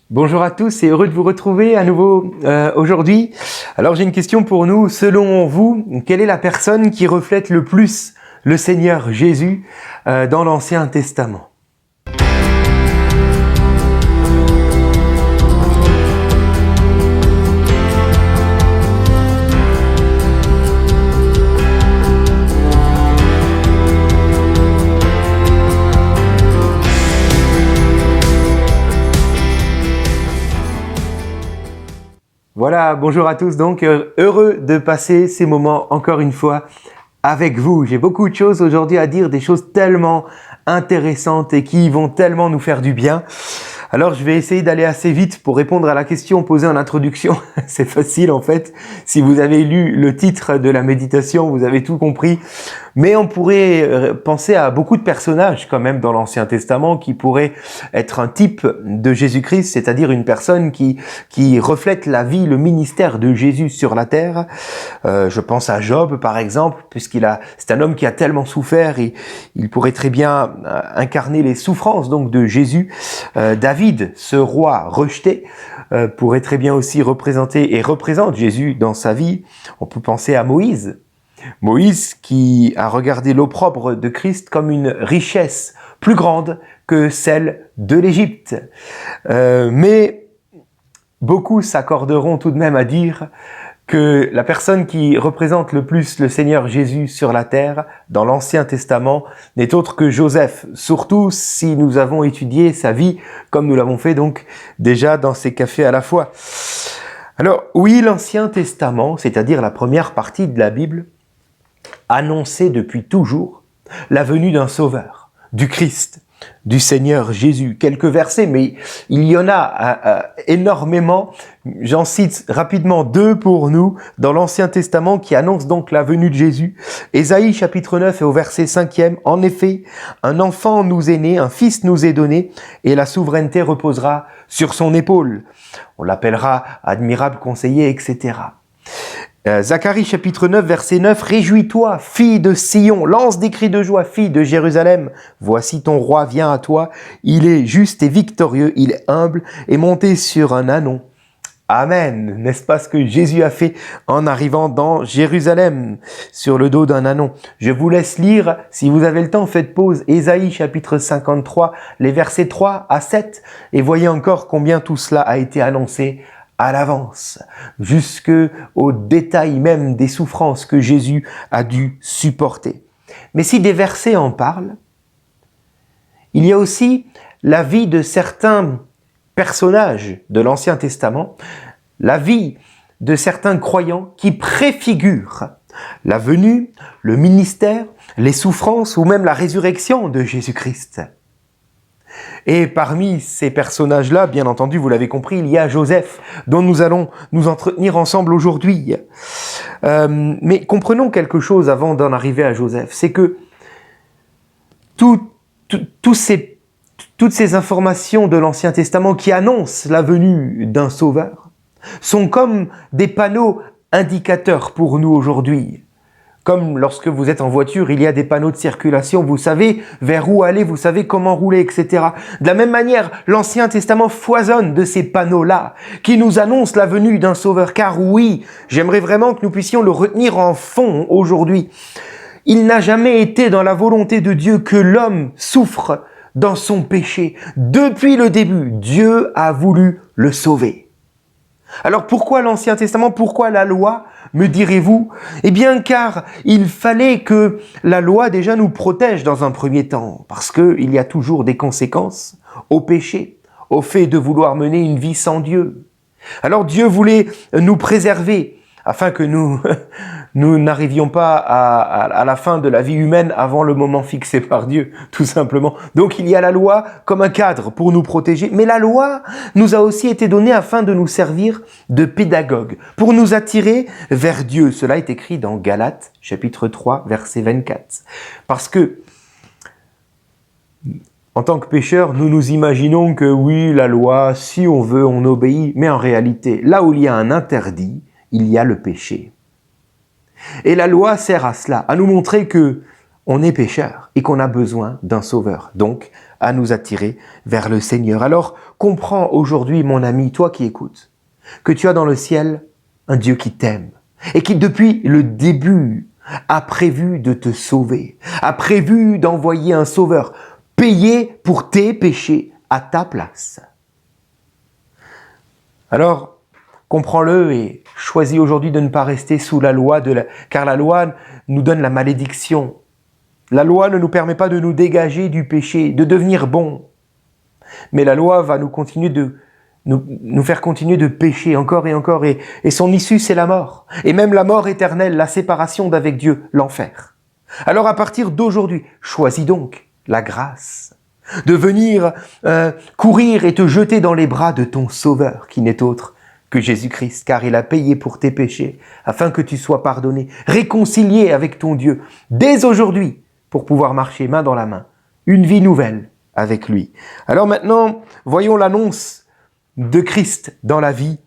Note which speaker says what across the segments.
Speaker 1: Bonjour à tous et heureux de vous retrouver à nouveau aujourd'hui. Alors j'ai une question pour nous. Selon vous, quelle est la personne qui reflète le plus le Seigneur Jésus dans l'Ancien Testament ? Voilà, bonjour à tous, donc heureux de passer ces moments encore une fois avec vous. J'ai beaucoup de choses aujourd'hui à dire, des choses tellement intéressantes et qui vont tellement nous faire du bien. Alors je vais essayer d'aller assez vite pour répondre à la question posée en introduction. C'est facile en fait. Si vous avez lu le titre de la méditation, vous avez tout compris. Mais on pourrait penser à beaucoup de personnages quand même dans l'Ancien Testament qui pourraient être un type de Jésus-Christ, c'est-à-dire une personne qui reflète la vie, le ministère de Jésus sur la terre. Je pense à Job par exemple, c'est un homme qui a tellement souffert et il pourrait très bien incarner les souffrances donc de Jésus. David, ce roi rejeté, pourrait très bien aussi représenter et représente Jésus dans sa vie. On peut penser à Moïse. Moïse qui a regardé l'opprobre de Christ comme une richesse plus grande que celle de l'Égypte. Mais beaucoup s'accorderont tout de même à dire que la personne qui représente le plus le Seigneur Jésus sur la terre dans l'Ancien Testament n'est autre que Joseph, surtout si nous avons étudié sa vie comme nous l'avons fait donc déjà dans ces cafés à la fois. Alors oui, l'Ancien Testament, c'est-à-dire la première partie de la Bible, annonçait depuis toujours la venue d'un Sauveur, du Christ, du Seigneur Jésus. Quelques versets, mais il y en a énormément. J'en cite rapidement 2 pour nous dans l'Ancien Testament qui annoncent donc la venue de Jésus. Ésaïe chapitre 9 et au verset 5e. En effet, un enfant nous est né, un fils nous est donné et la souveraineté reposera sur son épaule. On l'appellera admirable conseiller, etc. Zacharie chapitre 9 verset 9, « Réjouis-toi, fille de Sion, lance des cris de joie, fille de Jérusalem. Voici ton roi vient à toi, il est juste et victorieux, il est humble et monté sur un ânon. » Amen. N'est-ce pas ce que Jésus a fait en arrivant dans Jérusalem, sur le dos d'un ânon? Je vous laisse lire, si vous avez le temps, faites pause, Ésaïe chapitre 53, les versets 3 à 7, et voyez encore combien tout cela a été annoncé à l'avance, jusque au détail même des souffrances que Jésus a dû supporter. Mais si des versets en parlent, il y a aussi la vie de certains personnages de l'Ancien Testament, la vie de certains croyants qui préfigurent la venue, le ministère, les souffrances ou même la résurrection de Jésus-Christ. Et parmi ces personnages-là, bien entendu, vous l'avez compris, il y a Joseph, dont nous allons nous entretenir ensemble aujourd'hui. Mais comprenons quelque chose avant d'en arriver à Joseph, c'est que toutes ces informations de l'Ancien Testament qui annoncent la venue d'un Sauveur sont comme des panneaux indicateurs pour nous aujourd'hui. Comme lorsque vous êtes en voiture, il y a des panneaux de circulation, vous savez vers où aller, vous savez comment rouler, etc. De la même manière, l'Ancien Testament foisonne de ces panneaux-là, qui nous annoncent la venue d'un Sauveur. Car oui, j'aimerais vraiment que nous puissions le retenir en fond aujourd'hui. Il n'a jamais été dans la volonté de Dieu que l'homme souffre dans son péché. Depuis le début, Dieu a voulu le sauver. Alors pourquoi l'Ancien Testament? Pourquoi la loi, me direz-vous? Eh bien car il fallait que la loi déjà nous protège dans un premier temps, parce qu'il y a toujours des conséquences au péché, au fait de vouloir mener une vie sans Dieu. Alors Dieu voulait nous préserver, afin que nous n'arrivions pas à la fin de la vie humaine avant le moment fixé par Dieu, tout simplement. Donc il y a la loi comme un cadre pour nous protéger, mais la loi nous a aussi été donnée afin de nous servir de pédagogue, pour nous attirer vers Dieu. Cela est écrit dans Galates, chapitre 3, verset 24. Parce que, en tant que pécheurs, nous nous imaginons que oui, la loi, si on veut, on obéit, mais en réalité, là où il y a un interdit, il y a le péché. Et la loi sert à cela, à nous montrer que on est pécheur et qu'on a besoin d'un sauveur. Donc, à nous attirer vers le Seigneur. Alors, comprends aujourd'hui, mon ami, toi qui écoutes, que tu as dans le ciel un Dieu qui t'aime et qui, depuis le début, a prévu de te sauver, a prévu d'envoyer un sauveur, payé pour tes péchés à ta place. Alors, comprends-le et choisis aujourd'hui de ne pas rester sous la loi, car la loi nous donne la malédiction. La loi ne nous permet pas de nous dégager du péché, de devenir bon. Mais la loi va nous faire continuer de pécher encore et encore. Et son issue, c'est la mort. Et même la mort éternelle, la séparation d'avec Dieu, l'enfer. Alors à partir d'aujourd'hui, choisis donc la grâce de venir courir et te jeter dans les bras de ton Sauveur, qui n'est autre que Jésus-Christ, car il a payé pour tes péchés, afin que tu sois pardonné, réconcilié avec ton Dieu, dès aujourd'hui, pour pouvoir marcher main dans la main, une vie nouvelle avec lui. Alors maintenant, voyons l'annonce de Christ dans la vie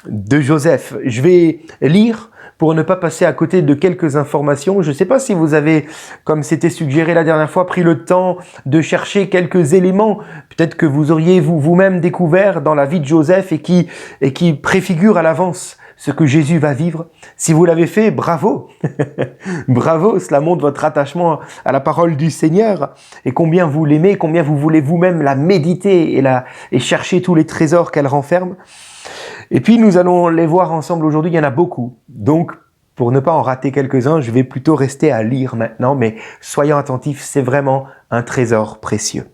Speaker 1: de Joseph. Je vais lire pour ne pas passer à côté de quelques informations. Je ne sais pas si vous avez, comme c'était suggéré la dernière fois, pris le temps de chercher quelques éléments, peut-être que vous auriez vous-même découvert dans la vie de Joseph et qui préfigure à l'avance ce que Jésus va vivre. Si vous l'avez fait, bravo. Bravo, cela montre votre attachement à la parole du Seigneur et combien vous l'aimez, combien vous voulez vous-même la méditer et chercher tous les trésors qu'elle renferme. Et puis nous allons les voir ensemble aujourd'hui, il y en a beaucoup. Donc, pour ne pas en rater quelques-uns, je vais plutôt rester à lire maintenant, mais soyons attentifs, c'est vraiment un trésor précieux.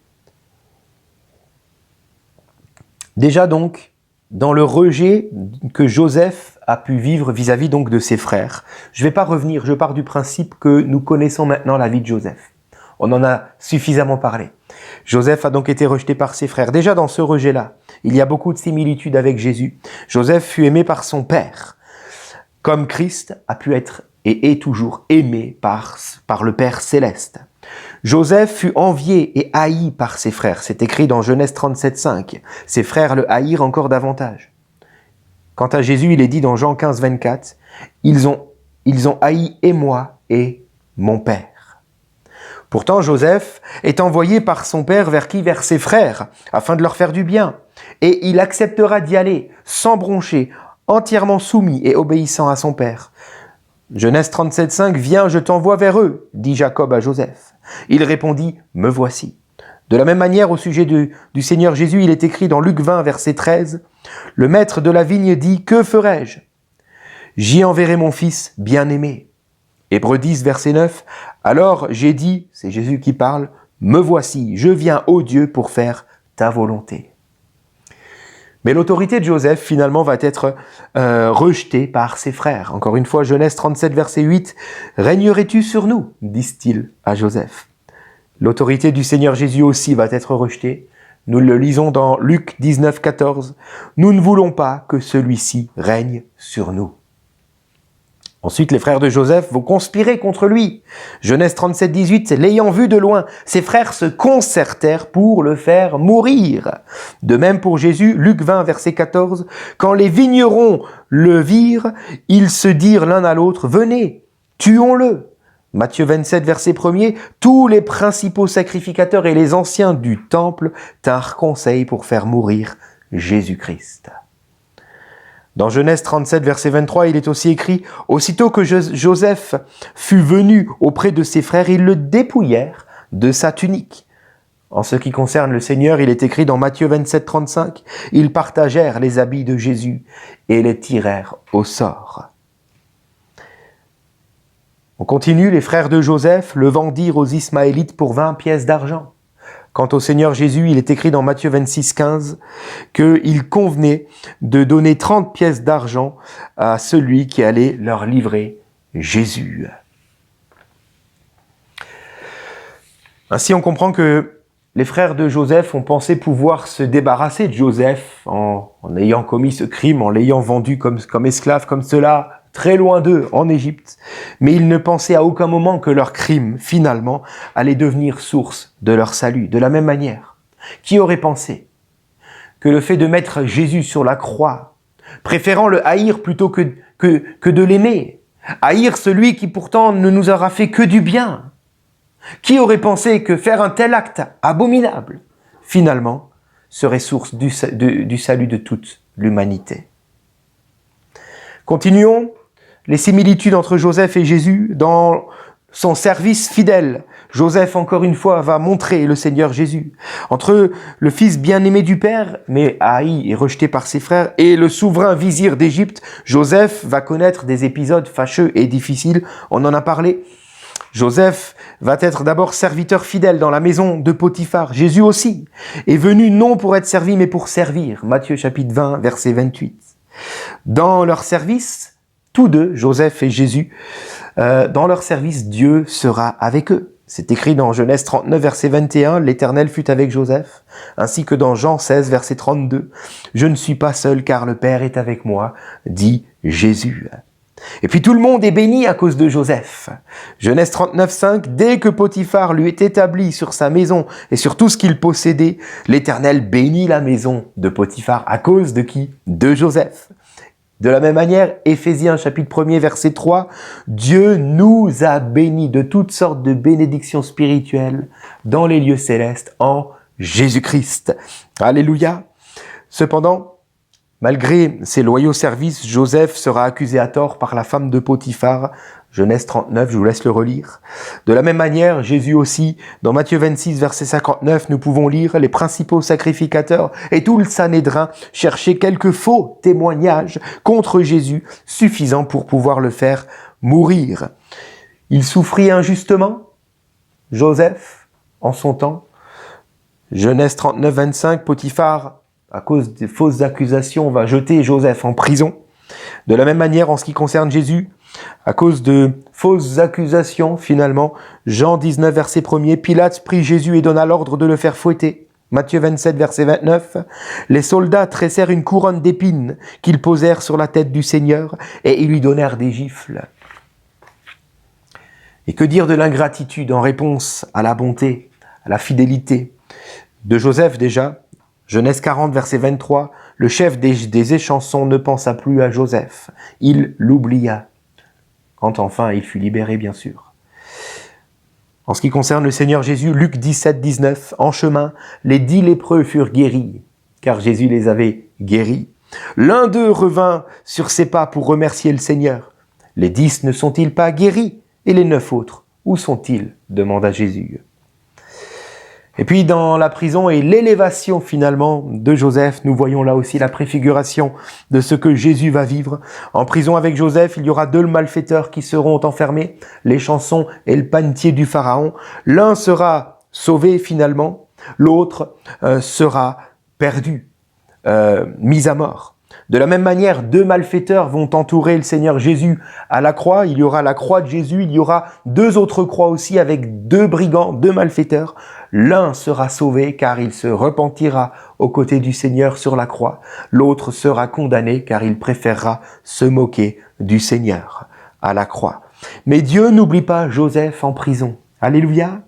Speaker 1: Déjà donc, dans le rejet que Joseph a pu vivre vis-à-vis donc de ses frères, je ne vais pas revenir, je pars du principe que nous connaissons maintenant la vie de Joseph. On en a suffisamment parlé. Joseph a donc été rejeté par ses frères. Déjà dans ce rejet-là, il y a beaucoup de similitudes avec Jésus. Joseph fut aimé par son père, comme Christ a pu être et est toujours aimé par le Père céleste. Joseph fut envié et haï par ses frères. C'est écrit dans Genèse 37,5. Ses frères le haïrent encore davantage. Quant à Jésus, il est dit dans Jean 15, 24, ils ont haï et moi et mon père. Pourtant, Joseph est envoyé par son père vers qui? Vers ses frères, afin de leur faire du bien. Et il acceptera d'y aller, sans broncher, entièrement soumis et obéissant à son père. Genèse 37,5, « Viens, je t'envoie vers eux, dit Jacob à Joseph. Il répondit, me voici. De la même manière, au sujet du Seigneur Jésus, il est écrit dans Luc 20, verset 13, « Le maître de la vigne dit, que ferai-je? J'y enverrai mon fils bien-aimé. » Hébreux 10, verset 9, « Alors j'ai dit, c'est Jésus qui parle, me voici, je viens, ô Dieu, pour faire ta volonté. » Mais l'autorité de Joseph, finalement, va être rejetée par ses frères. Encore une fois, Genèse 37, verset 8, « Régnerais-tu sur nous ?» disent-ils à Joseph. L'autorité du Seigneur Jésus aussi va être rejetée. Nous le lisons dans Luc 19, 14, « Nous ne voulons pas que celui-ci règne sur nous. » Ensuite, les frères de Joseph vont conspirer contre lui. Genèse 37, 18, « L'ayant vu de loin, ses frères se concertèrent pour le faire mourir. » De même pour Jésus, Luc 20, verset 14, « Quand les vignerons le virent, ils se dirent l'un à l'autre, « Venez, tuons-le. » Matthieu 27, verset 1er, « Tous les principaux sacrificateurs et les anciens du temple tinrent conseil pour faire mourir Jésus-Christ. » Dans Genèse 37, verset 23, il est aussi écrit « Aussitôt que Joseph fut venu auprès de ses frères, ils le dépouillèrent de sa tunique. » En ce qui concerne le Seigneur, il est écrit dans Matthieu 27, 35, « Ils partagèrent les habits de Jésus et les tirèrent au sort. » On continue, les frères de Joseph le vendirent aux Ismaélites pour 20 pièces d'argent. Quant au Seigneur Jésus, il est écrit dans Matthieu 26, 15 qu'il convenait de donner 30 pièces d'argent à celui qui allait leur livrer Jésus. Ainsi, on comprend que les frères de Joseph ont pensé pouvoir se débarrasser de Joseph en ayant commis ce crime, en l'ayant vendu comme esclave, comme cela, très loin d'eux, en Égypte. Mais ils ne pensaient à aucun moment que leur crime, finalement, allait devenir source de leur salut. De la même manière, qui aurait pensé que le fait de mettre Jésus sur la croix, préférant le haïr plutôt que de l'aimer, haïr celui qui pourtant ne nous aura fait que du bien, Qui aurait pensé que faire un tel acte abominable, finalement, serait source du salut de toute l'humanité? Continuons les similitudes entre Joseph et Jésus dans son service fidèle. Joseph, encore une fois, va montrer le Seigneur Jésus. Entre le fils bien-aimé du Père, mais haï et rejeté par ses frères, et le souverain vizir d'Égypte, Joseph va connaître des épisodes fâcheux et difficiles. On en a parlé. Joseph va être d'abord serviteur fidèle dans la maison de Potiphar. Jésus aussi est venu non pour être servi, mais pour servir. Matthieu chapitre 20, verset 28. Dans leur service, tous deux, Joseph et Jésus, dans leur service, Dieu sera avec eux. C'est écrit dans Genèse 39, verset 21, « L'Éternel fut avec Joseph », ainsi que dans Jean 16, verset 32, « Je ne suis pas seul car le Père est avec moi », dit Jésus. Et puis tout le monde est béni à cause de Joseph. Genèse 39, 5, « Dès que Potiphar lui est établi sur sa maison et sur tout ce qu'il possédait, l'Éternel bénit la maison de Potiphar. » À cause de qui? De Joseph. De la même manière, Éphésiens chapitre 1er verset 3, « Dieu nous a bénis de toutes sortes de bénédictions spirituelles dans les lieux célestes en Jésus-Christ. » Alléluia. Cependant, malgré ses loyaux services, Joseph sera accusé à tort par la femme de Potiphar. Genèse 39, je vous laisse le relire. De la même manière, Jésus aussi, dans Matthieu 26, verset 59, nous pouvons lire « Les principaux sacrificateurs et tout le Sanhédrin cherchaient quelques faux témoignages contre Jésus, suffisants pour pouvoir le faire mourir. » Il souffrit injustement, Joseph, en son temps. Genèse 39, 25, Potiphar, à cause des fausses accusations, va jeter Joseph en prison. De la même manière, en ce qui concerne Jésus, à cause de fausses accusations, finalement, Jean 19, verset 1er, Pilate prit Jésus et donna l'ordre de le faire fouetter. Matthieu 27, verset 29, les soldats tressèrent une couronne d'épines qu'ils posèrent sur la tête du Seigneur et ils lui donnèrent des gifles. Et que dire de l'ingratitude en réponse à la bonté, à la fidélité de Joseph déjà? Genèse 40, verset 23, le chef des échansons ne pensa plus à Joseph, il l'oublia. Quand enfin il fut libéré, bien sûr. En ce qui concerne le Seigneur Jésus, Luc 17, 19, en chemin, les 10 lépreux furent guéris, car Jésus les avait guéris. L'un d'eux revint sur ses pas pour remercier le Seigneur. Les 10 ne sont-ils pas guéris? Et les 9 autres, où sont-ils? Demanda Jésus. Et puis dans la prison et l'élévation finalement de Joseph, nous voyons là aussi la préfiguration de ce que Jésus va vivre. En prison avec Joseph, il y aura 2 malfaiteurs qui seront enfermés, l'échanson et le panetier du Pharaon. L'un sera sauvé finalement, l'autre sera perdu, mis à mort. De la même manière, 2 malfaiteurs vont entourer le Seigneur Jésus à la croix. Il y aura la croix de Jésus, il y aura 2 autres croix aussi avec 2 brigands, 2 malfaiteurs. L'un sera sauvé car il se repentira aux côtés du Seigneur sur la croix. L'autre sera condamné car il préférera se moquer du Seigneur à la croix. Mais Dieu n'oublie pas Joseph en prison. Alléluia.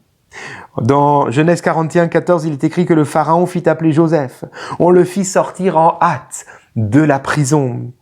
Speaker 1: Dans Genèse 41, 14, il est écrit que le Pharaon fit appeler Joseph. On le fit sortir en hâte de la prison.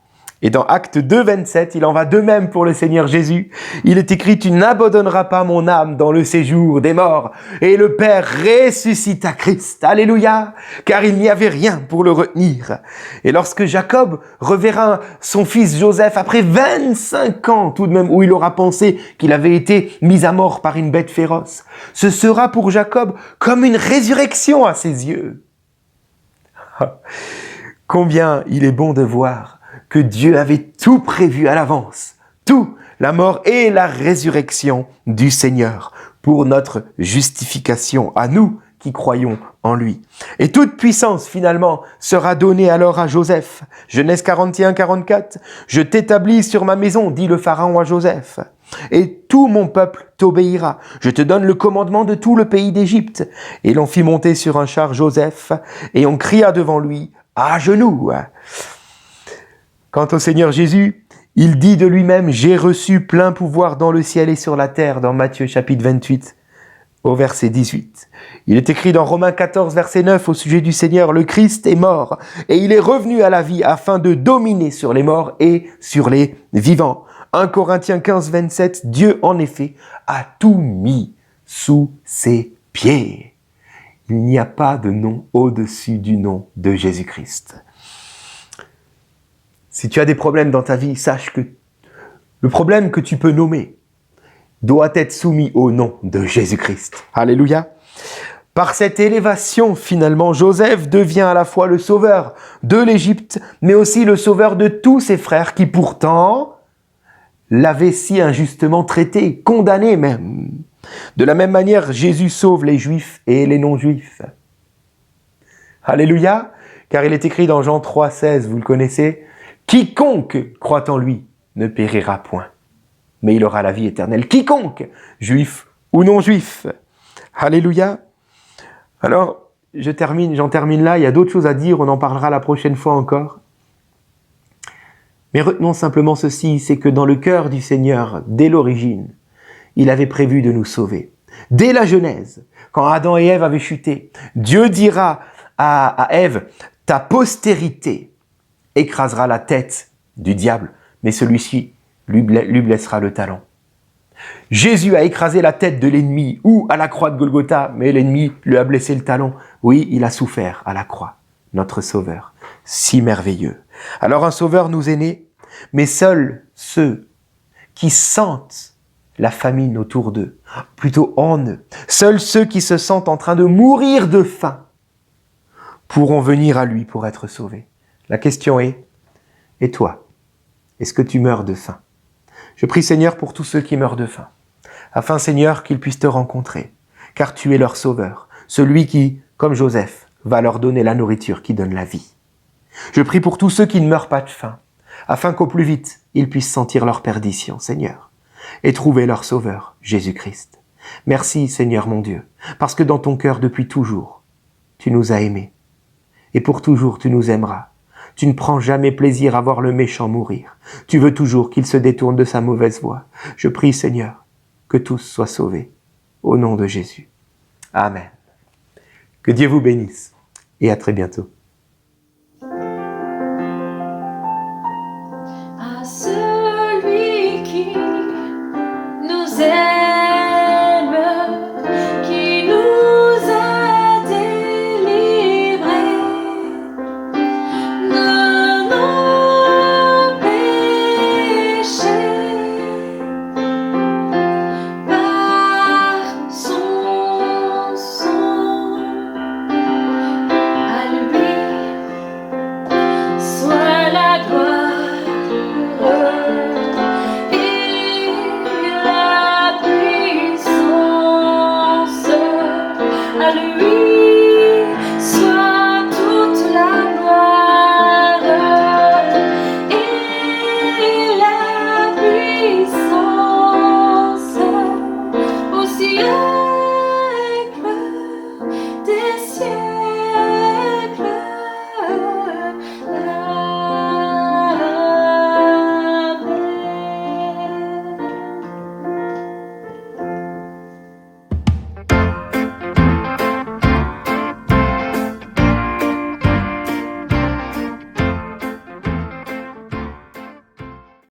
Speaker 1: Et dans Acte 2, 27, il en va de même pour le Seigneur Jésus. Il est écrit « Tu n'abandonneras pas mon âme dans le séjour des morts. » Et le Père ressuscita Christ. Alléluia. Car il n'y avait rien pour le retenir. Et lorsque Jacob reverra son fils Joseph après 25 ans tout de même, où il aura pensé qu'il avait été mis à mort par une bête féroce, ce sera pour Jacob comme une résurrection à ses yeux. Combien il est bon de voir que Dieu avait tout prévu à l'avance, tout, la mort et la résurrection du Seigneur, pour notre justification, à nous qui croyons en lui. Et toute puissance, finalement, sera donnée alors à Joseph. Genèse 41, 44, « Je t'établis sur ma maison, dit le Pharaon à Joseph, et tout mon peuple t'obéira. Je te donne le commandement de tout le pays d'Égypte. » Et l'on fit monter sur un char Joseph, et on cria devant lui, à genoux. Quant au Seigneur Jésus, il dit de lui-même « J'ai reçu plein pouvoir dans le ciel et sur la terre » dans Matthieu chapitre 28 au verset 18. Il est écrit dans Romains 14 verset 9 au sujet du Seigneur « Le Christ est mort et il est revenu à la vie afin de dominer sur les morts et sur les vivants. » 1 Corinthiens 15 27, Dieu en effet a tout mis sous ses pieds. Il n'y a pas de nom au-dessus du nom de Jésus-Christ. Si tu as des problèmes dans ta vie, sache que le problème que tu peux nommer doit être soumis au nom de Jésus-Christ. Alléluia. Par cette élévation, finalement, Joseph devient à la fois le sauveur de l'Égypte, mais aussi le sauveur de tous ses frères qui pourtant l'avaient si injustement traité, condamné même. De la même manière, Jésus sauve les Juifs et les non-Juifs. Alléluia, car il est écrit dans Jean 3,16, vous le connaissez, « Quiconque croit en lui ne périra point, mais il aura la vie éternelle. » Quiconque, juif ou non-juif. Alléluia. Alors, j'en termine là, il y a d'autres choses à dire, on en parlera la prochaine fois encore. Mais retenons simplement ceci, c'est que dans le cœur du Seigneur, dès l'origine, il avait prévu de nous sauver. Dès la Genèse, quand Adam et Ève avaient chuté, Dieu dira à Ève, ta postérité écrasera la tête du diable, mais celui-ci lui blessera le talon. Jésus a écrasé la tête de l'ennemi ou à la croix de Golgotha, mais l'ennemi lui a blessé le talon. Oui, il a souffert à la croix, notre Sauveur, si merveilleux. Alors un Sauveur nous est né, mais seuls ceux qui sentent la famine autour d'eux, plutôt en eux, seuls ceux qui se sentent en train de mourir de faim, pourront venir à lui pour être sauvés. La question est, et toi, est-ce que tu meurs de faim? Je prie Seigneur pour tous ceux qui meurent de faim, afin Seigneur qu'ils puissent te rencontrer, car tu es leur sauveur, celui qui, comme Joseph, va leur donner la nourriture qui donne la vie. Je prie pour tous ceux qui ne meurent pas de faim, afin qu'au plus vite, ils puissent sentir leur perdition, Seigneur, et trouver leur sauveur, Jésus-Christ. Merci Seigneur mon Dieu, parce que dans ton cœur depuis toujours, tu nous as aimés, et pour toujours tu nous aimeras. Tu ne prends jamais plaisir à voir le méchant mourir. Tu veux toujours qu'il se détourne de sa mauvaise voie. Je prie, Seigneur, que tous soient sauvés. Au nom de Jésus. Amen. Que Dieu vous bénisse et à très bientôt.
Speaker 2: À celui qui nous aime, qui nous a délivrés de nos péchés par son sang. À lui soit la gloire et la puissance. À lui soit toute la gloire et la puissance au ciel.